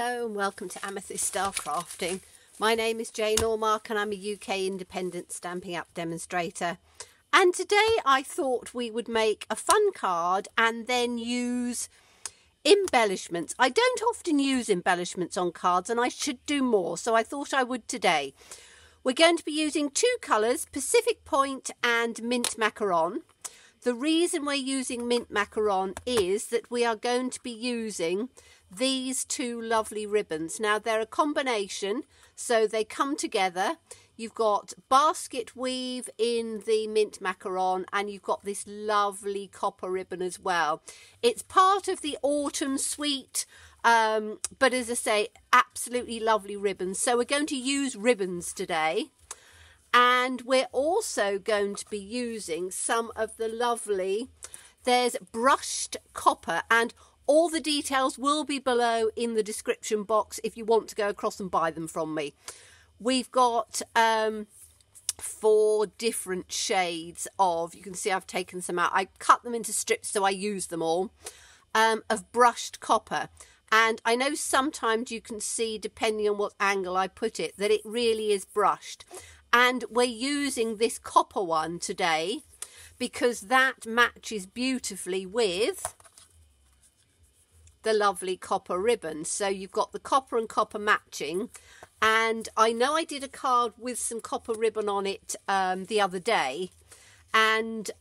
Hello and welcome to Amethyst Star Crafting. My name is Jane Ormark and I'm a UK independent Stampin' Up demonstrator. And today I thought we would make a fun card and then use embellishments. I don't often use embellishments on cards and I should do more, so I thought I would today. We're going to be using two colours, Pacific Point and Mint Macaron. The reason we're using Mint Macaron is that we are going to be using these two lovely ribbons. Now they're a combination, so they come together. You've got basket weave in the Mint Macaron and you've got this lovely copper ribbon as well. It's part of the Autumn Suite, but as I say, absolutely lovely ribbons. So we're going to use ribbons today. And we're also going to be using some of the lovely, there's brushed copper, and all the details will be below in the description box if you want to go across and buy them from me. We've got 4 different shades of, you can see I've taken some out, I cut them into strips so I use them all, of brushed copper. And I know sometimes you can see, depending on what angle I put it, that it really is brushed. And we're using this copper one today because that matches beautifully with the lovely copper ribbon. So you've got the copper and copper matching. And I know I did a card with some copper ribbon on it the other day. And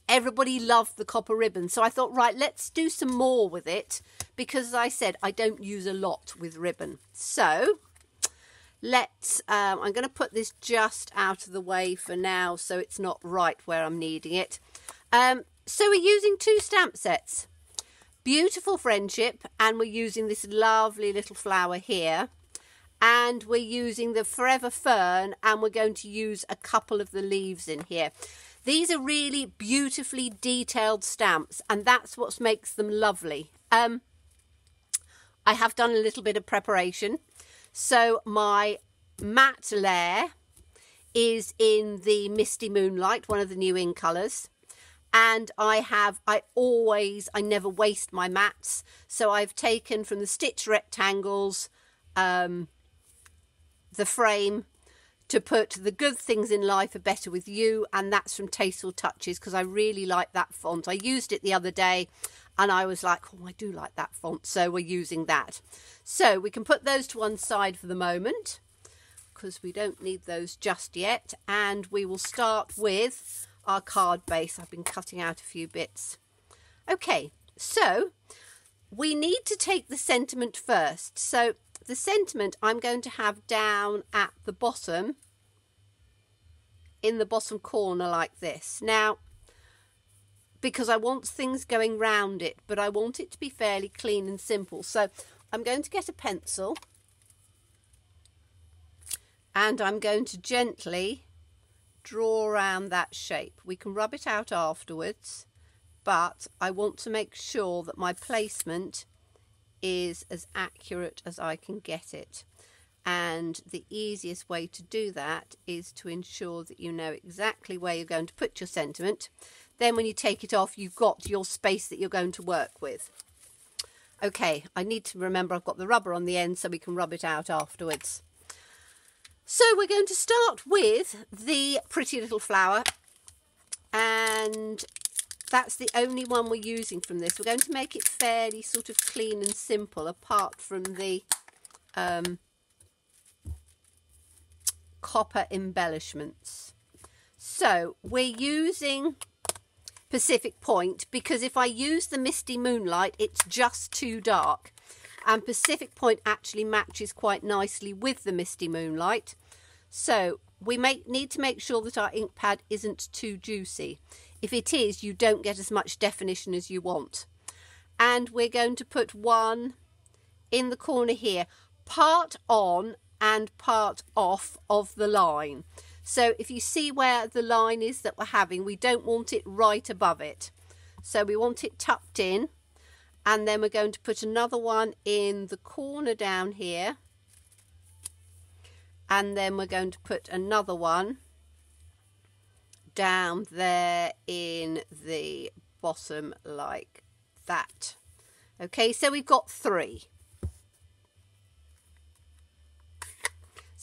everybody loved the copper ribbon. So I thought, right, let's do some more with it. Because as I said, I don't use a lot with ribbon. So let's, I'm going to put this just out of the way for now so it's not right where I'm needing it. So we're using 2 stamp sets. Beautiful Friendship, and we're using this lovely little flower here. And we're using the Forever Fern, and we're going to use a couple of the leaves in here. These are really beautifully detailed stamps, and that's what makes them lovely. I have done a little bit of preparation. So my matte layer is in the Misty Moonlight, one of the new in colours. And I never waste my mattes. So I've taken from the Stitch Rectangles, the frame, to put The Good Things in Life Are Better With You. And that's from Tasteful Touches because I really like that font. I used it the other day and I was like, oh, I do like that font. So we're using that. So we can put those to one side for the moment because we don't need those just yet. And we will start with our card base. I've been cutting out a few bits. Okay, so we need to take the sentiment first. So the sentiment I'm going to have down at the bottom, in the bottom corner like this. Now, because I want things going round it, but I want it to be fairly clean and simple. So I'm going to get a pencil and I'm going to gently draw around that shape. We can rub it out afterwards, but I want to make sure that my placement is as accurate as I can get it. And the easiest way to do that is to ensure that you know exactly where you're going to put your sentiment. Then when you take it off, you've got your space that you're going to work with. Okay, I need to remember I've got the rubber on the end so we can rub it out afterwards. So we're going to start with the Pretty Little Flower. And that's the only one we're using from this. We're going to make it fairly sort of clean and simple apart from the copper embellishments. So we're using Pacific Point because if I use the Misty Moonlight, it's just too dark. And Pacific Point actually matches quite nicely with the Misty Moonlight. So we need to make sure that our ink pad isn't too juicy. If it is, you don't get as much definition as you want. And we're going to put one in the corner here, part on and part off of the line. So if you see where the line is that we're having, we don't want it right above it. So we want it tucked in. And then we're going to put another one in the corner down here. And then we're going to put another one down there in the bottom like that. Okay, so we've got 3.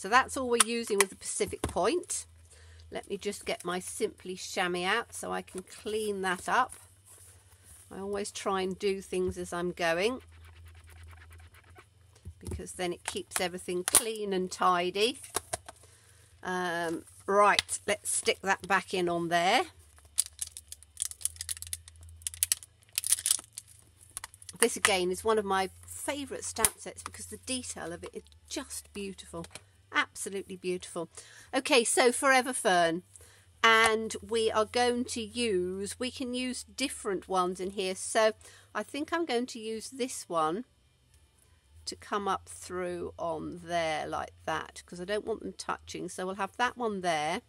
So that's all we're using with the Pacific Point. Let me just get my Simply Chamois out so I can clean that up. I always try and do things as I'm going, because then it keeps everything clean and tidy. Right, let's stick that back in on there. This again is one of my favourite stamp sets because the detail of it is just beautiful. Absolutely beautiful. Okay, so Forever Fern. And we are going to use, we can use different ones in here. So I think I'm going to use this one to come up through on there like that, because I don't want them touching. So we'll have that one there,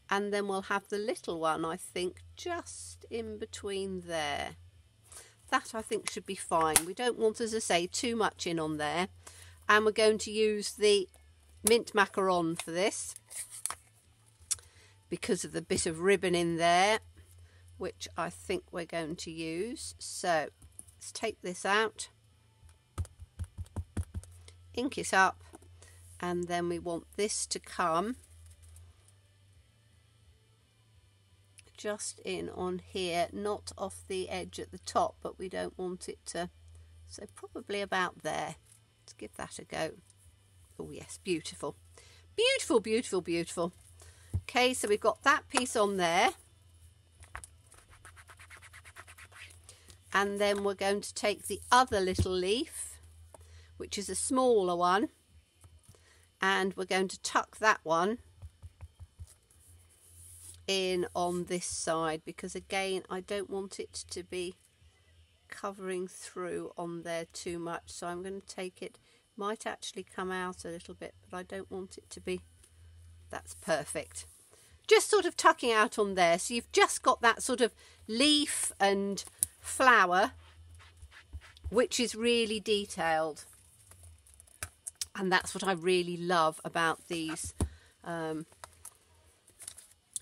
and then we'll have the little one, I think, just in between there. That I think should be fine. We don't want, as I say, too much in on there. And we're going to use the mint macaron for this, because of the bit of ribbon in there, which I think we're going to use. So let's take this out, ink it up, and then we want this to come just in on here, not off the edge at the top, but we don't want it to, so probably about there. Let's give that a go. Oh yes, beautiful. Beautiful, beautiful, beautiful. Okay, so we've got that piece on there. And then we're going to take the other little leaf, which is a smaller one, and we're going to tuck that one in on this side, because again, I don't want it to be covering through on there too much. So I'm going to take it, might actually come out a little bit, but I don't want it to be, that's perfect. Just sort of tucking out on there, so you've just got that sort of leaf and flower, which is really detailed. And that's what I really love about these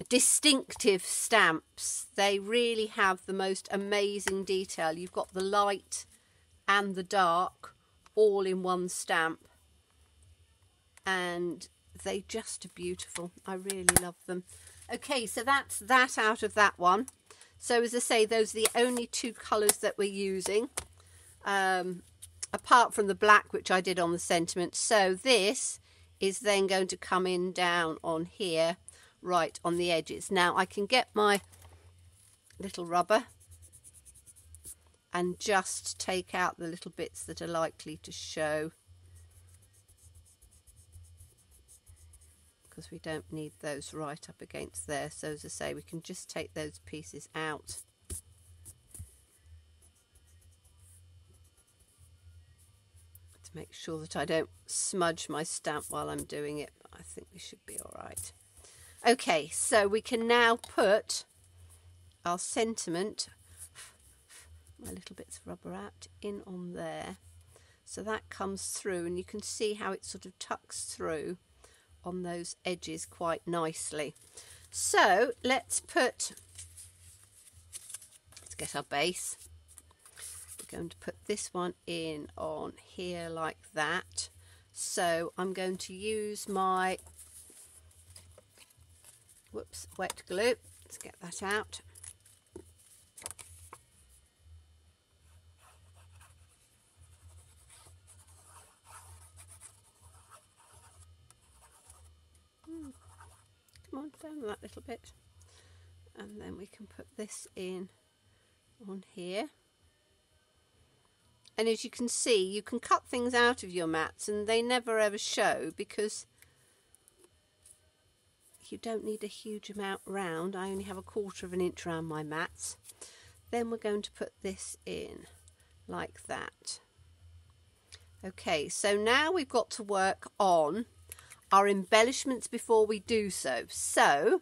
distinctive stamps. They really have the most amazing detail. You've got the light and the dark all in one stamp, and they just are beautiful. I really love them. Okay, so that's that out of that one. So as I say, those are the only two colours that we're using, apart from the black, which I did on the sentiment. So this is then going to come in down on here, right on the edges. Now I can get my little rubber and just take out the little bits that are likely to show, because we don't need those right up against there. So as I say, we can just take those pieces out. To make sure that I don't smudge my stamp while I'm doing it. I think we should be all right. Okay, so we can now put our sentiment, my little bits of rubber out, in on there. So that comes through, and you can see how it sort of tucks through on those edges quite nicely. So let's get our base. We're going to put this one in on here like that. So I'm going to use my wet glue. Let's get that out. Come on, down that little bit, and then we can put this in on here. And as you can see, you can cut things out of your mats and they never ever show, because you don't need a huge amount round. I only have 1/4 of an inch around my mats. Then we're going to put this in like that. Okay, so now we've got to work on our embellishments before we do so. So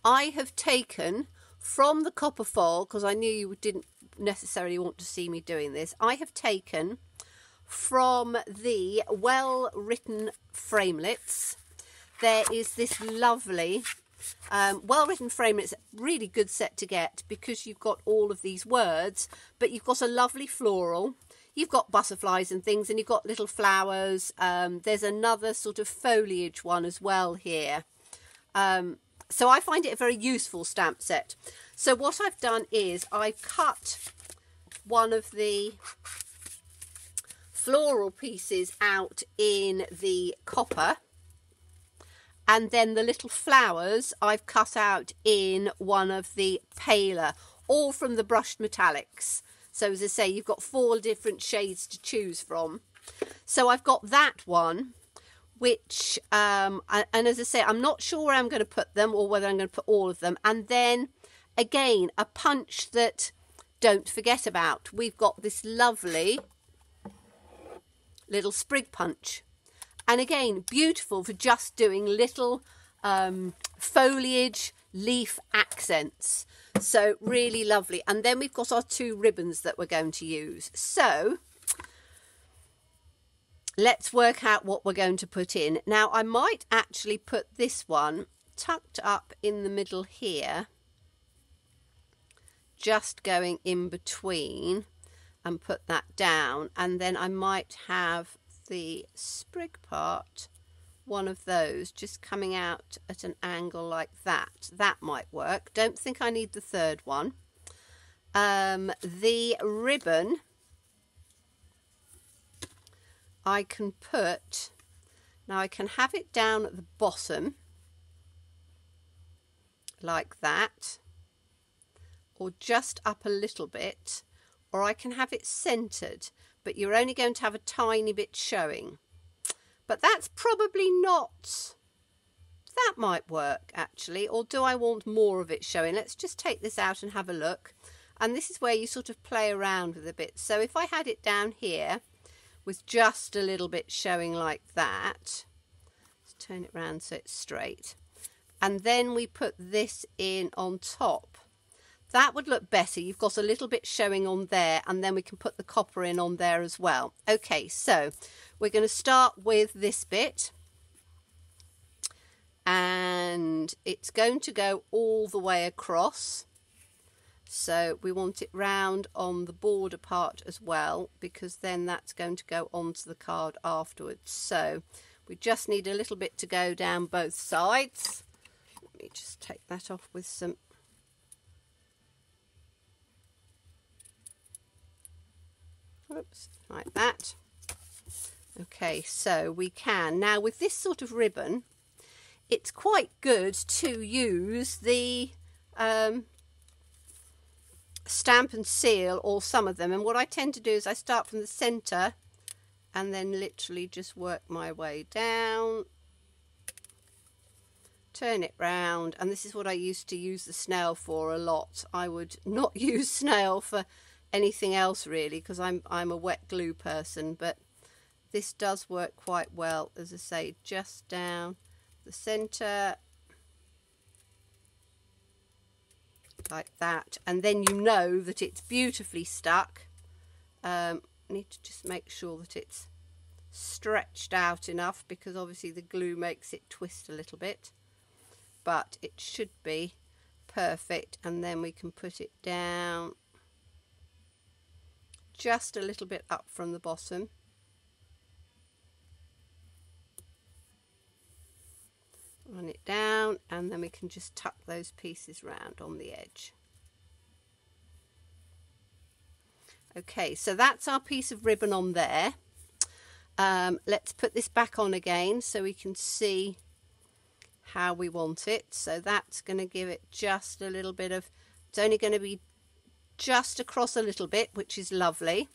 I have taken from the copper foil, because I knew you didn't necessarily want to see me doing this, I have taken from the Well Written Framelits. There is this lovely Well Written Framelits, really good set to get, because you've got all of these words, but you've got a lovely floral, you've got butterflies and things, and you've got little flowers. There's another sort of foliage one as well here. So I find it a very useful stamp set. So what I've done is I've cut one of the floral pieces out in the copper, and then the little flowers I've cut out in one of the paler, all from the brushed metallics. So as I say, you've got 4 different shades to choose from. So I've got that one, which, and as I say, I'm not sure where I'm going to put them or whether I'm going to put all of them. And then again, a punch that don't forget about. We've got this lovely little sprig punch. And again, beautiful for just doing little foliage, leaf accents. So really lovely. And then we've got our 2 ribbons that we're going to use. So let's work out what we're going to put in. Now, I might actually put this one tucked up in the middle here, just going in between, and put that down. And then I might have the sprig part, one of those, just coming out at an angle like that. That might work. Don't think I need the 3rd one. The ribbon I can put, now I can have it down at the bottom like that, or just up a little bit, or I can have it centered, but you're only going to have a tiny bit showing. But that's probably not, that might work actually, or do I want more of it showing? Let's just take this out and have a look. And this is where you sort of play around with a bit. So if I had it down here with just a little bit showing like that, let's turn it around so it's straight, and then we put this in on top, that would look better. You've got a little bit showing on there, and then we can put the copper in on there as well. Okay, so we're going to start with this bit, and it's going to go all the way across. So we want it round on the border part as well, because then that's going to go onto the card afterwards. So we just need a little bit to go down both sides. Let me just take that off with some like that. Okay, so we can now, with this sort of ribbon, it's quite good to use the stamp and seal, or some of them. And what I tend to do is I start from the center and then literally just work my way down, turn it round. And this is what I used to use the snail for a lot. I would not use snail for anything else really, because I'm a wet glue person, but this does work quite well, as I say, just down the center like that, and then you know that it's beautifully stuck. I need to just make sure that it's stretched out enough, because obviously the glue makes it twist a little bit, but it should be perfect. And then we can put it down just a little bit up from the bottom, run it down, and then we can just tuck those pieces round on the edge. Okay, so that's our piece of ribbon on there. Let's put this back on again so we can see how we want it. So that's going to give it just a little bit of, it's only going to be just across a little bit, which is lovely.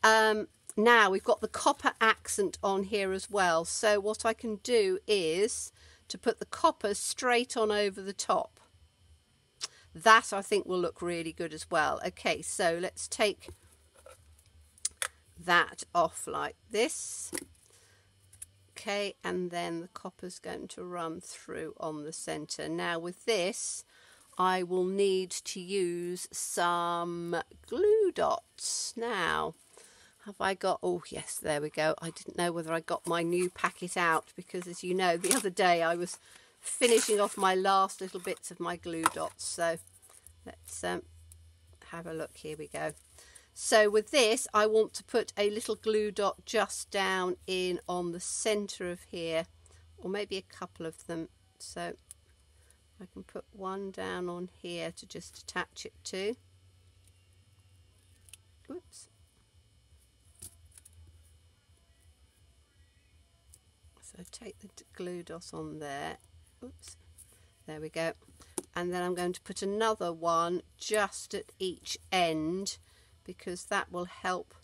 Now we've got the copper accent on here as well, so what I can do is to put the copper straight on over the top. That I think will look really good as well. Okay, so let's take that off like this. Okay, and then the copper's going to run through on the center. Now with this, I will need to use some glue dots. Now, have I got, oh yes, there we go. I didn't know whether I got my new packet out, because as you know, the other day I was finishing off my last little bits of my glue dots. So let's have a look. Here we go. So with this, I want to put a little glue dot just down in on the center of here, or maybe a couple of them. So I can put one down on here to just attach it to. Oops. So take the glue dot on there. Oops. There we go. And then I'm going to put another one just at each end, because that will help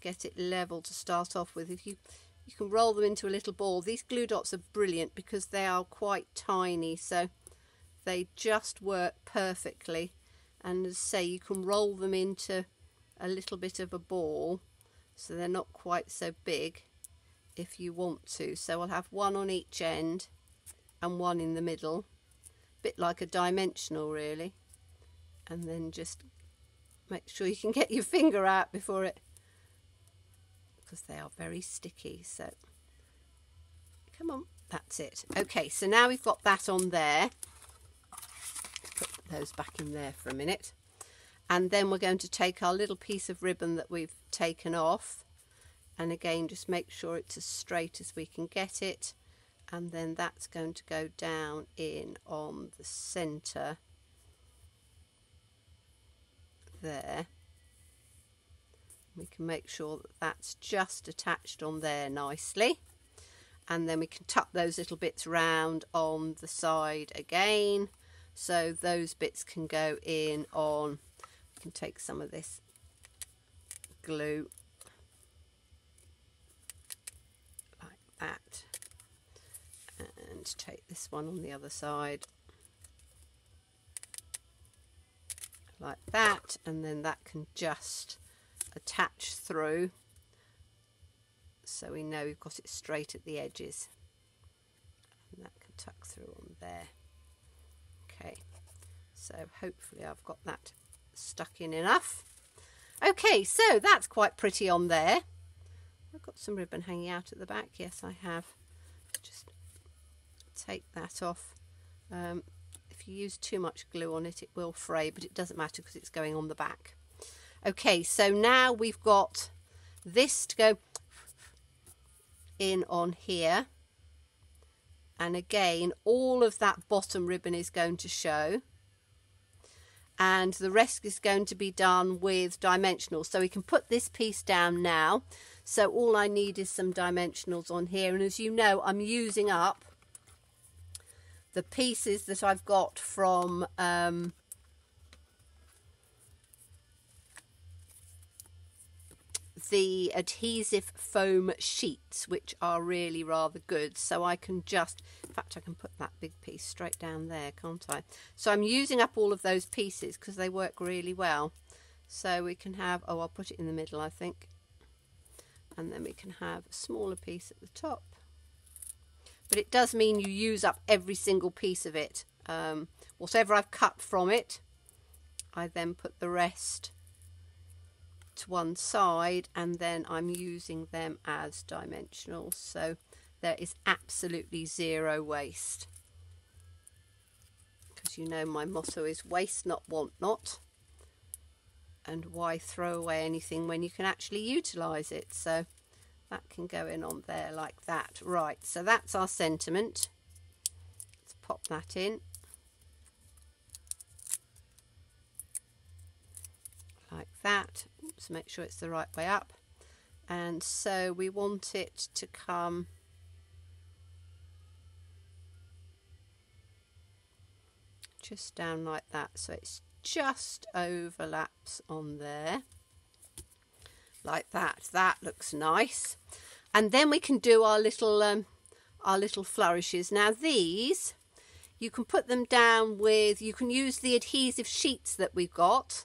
get it level to start off with. If you can roll them into a little ball. These glue dots are brilliant because they are quite tiny, so they just work perfectly. And as I say, you can roll them into a little bit of a ball, so they're not quite so big if you want to. So I'll have one on each end and one in the middle, a bit like a dimensional really, and then just make sure you can get your finger out before it, because they are very sticky. So come on, that's it. Okay, so now we've got that on there. Put those back in there for a minute, and then we're going to take our little piece of ribbon that we've taken off, and again just make sure it's as straight as we can get it, and then that's going to go down in on the center there. We can make sure that that's just attached on there nicely, and then we can tuck those little bits round on the side again, so those bits can go in on. We can take some of this glue like that, and take this one on the other side like that, and then that can just attach through, so we know we've got it straight at the edges, and that can tuck through on there. Okay, so hopefully I've got that stuck in enough. Okay, so that's quite pretty on there. I've got some ribbon hanging out at the back. Yes, I have. Just take that off. If you use too much glue on it, it will fray, but it doesn't matter because it's going on the back. Okay, so now we've got this to go in on here, and again all of that bottom ribbon is going to show, and the rest is going to be done with dimensionals. So we can put this piece down now. So all I need is some dimensionals on here, and as you know, I'm using up the pieces that I've got from the adhesive foam sheets, which are really rather good. So I can just, in fact I can put that big piece straight down there, can't I? So I'm using up all of those pieces because they work really well. So we can have, oh, I'll put it in the middle I think, and then we can have a smaller piece at the top. But it does mean you use up every single piece of it. Whatever I've cut from it, I then put the rest to one side, and then I'm using them as dimensionals. So there is absolutely zero waste, because you know my motto is waste not, want not. And why throw away anything when you can actually utilise it? So that can go in on there like that. Right, so that's our sentiment. Let's pop that in. Like that. Oops, make sure it's the right way up. And so we want it to come just down like that. So it's just overlaps on there. Like that. That looks nice. And then we can do our little flourishes. Now these, you can put them down with, you can use the adhesive sheets that we've got,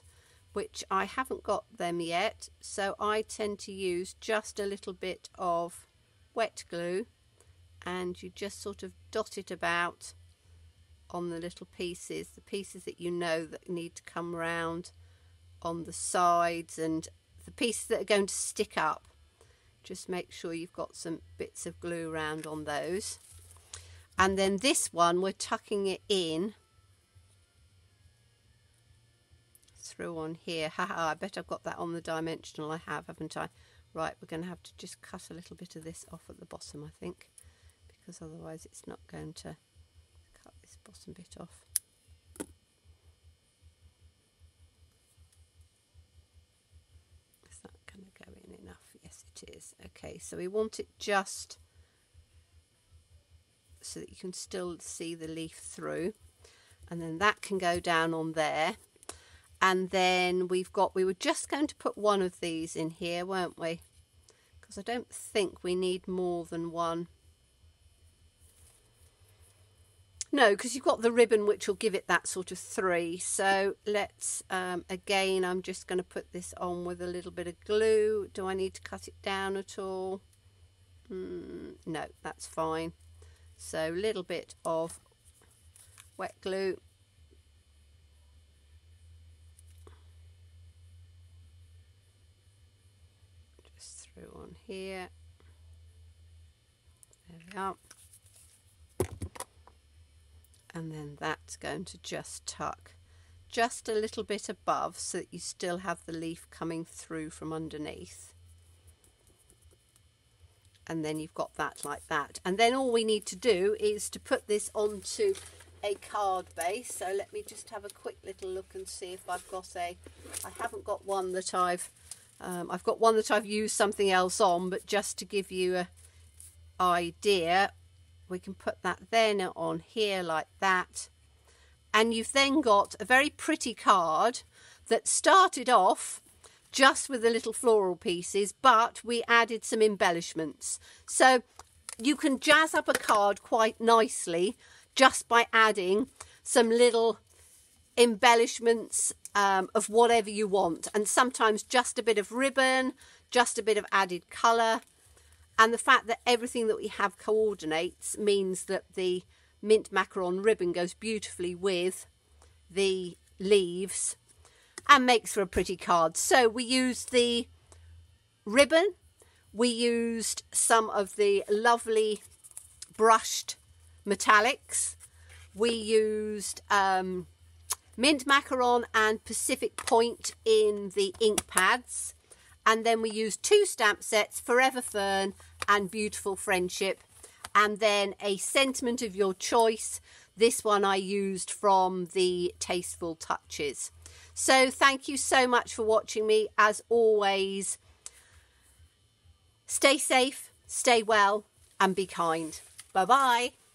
which I haven't got them yet. So I tend to use just a little bit of wet glue, and you just sort of dot it about on the little pieces, the pieces that you know that need to come round on the sides, and the pieces that are going to stick up. Just make sure you've got some bits of glue around on those. And then this one, we're tucking it in through on here. Haha, I bet I've got that on the dimensional. I have, haven't I? Right, we're going to have to just cut a little bit of this off at the bottom, I think, because otherwise it's not going to cut this bottom bit off. Is that going to go in enough? Yes, it is. Okay, so we want it just so that you can still see the leaf through, and then that can go down on there. And then we were just going to put one of these in here, weren't we? Because I don't think we need more than one. No, because you've got the ribbon which will give it that sort of 3. So let's, again, I'm just going to put this on with a little bit of glue. Do I need to cut it down at all? No, that's fine. So a little bit of wet glue. Just through on here. There we are. And then that's going to just tuck just a little bit above so that you still have the leaf coming through from underneath. And then you've got that like that. And then all we need to do is to put this onto a card base. So let me just have a quick little look and see if I've got I haven't got one that I've got one that I've used something else on, but just to give you an idea, we can put that then on here like that. And you've then got a very pretty card that started off just with the little floral pieces, but we added some embellishments. So you can jazz up a card quite nicely just by adding some little embellishments of whatever you want. And sometimes just a bit of ribbon, just a bit of added colour. And the fact that everything that we have coordinates means that the mint macaron ribbon goes beautifully with the leaves and makes for a pretty card. So we used the ribbon, we used some of the lovely brushed metallics, we used mint macaron and Pacific Point in the ink pads, and then we used 2 stamp sets, Forever Fern and Beautiful Friendship, and then a sentiment of your choice. This one I used from the Tasteful Touches. So thank you so much for watching me. As always, stay safe, stay well, and be kind. Bye-bye.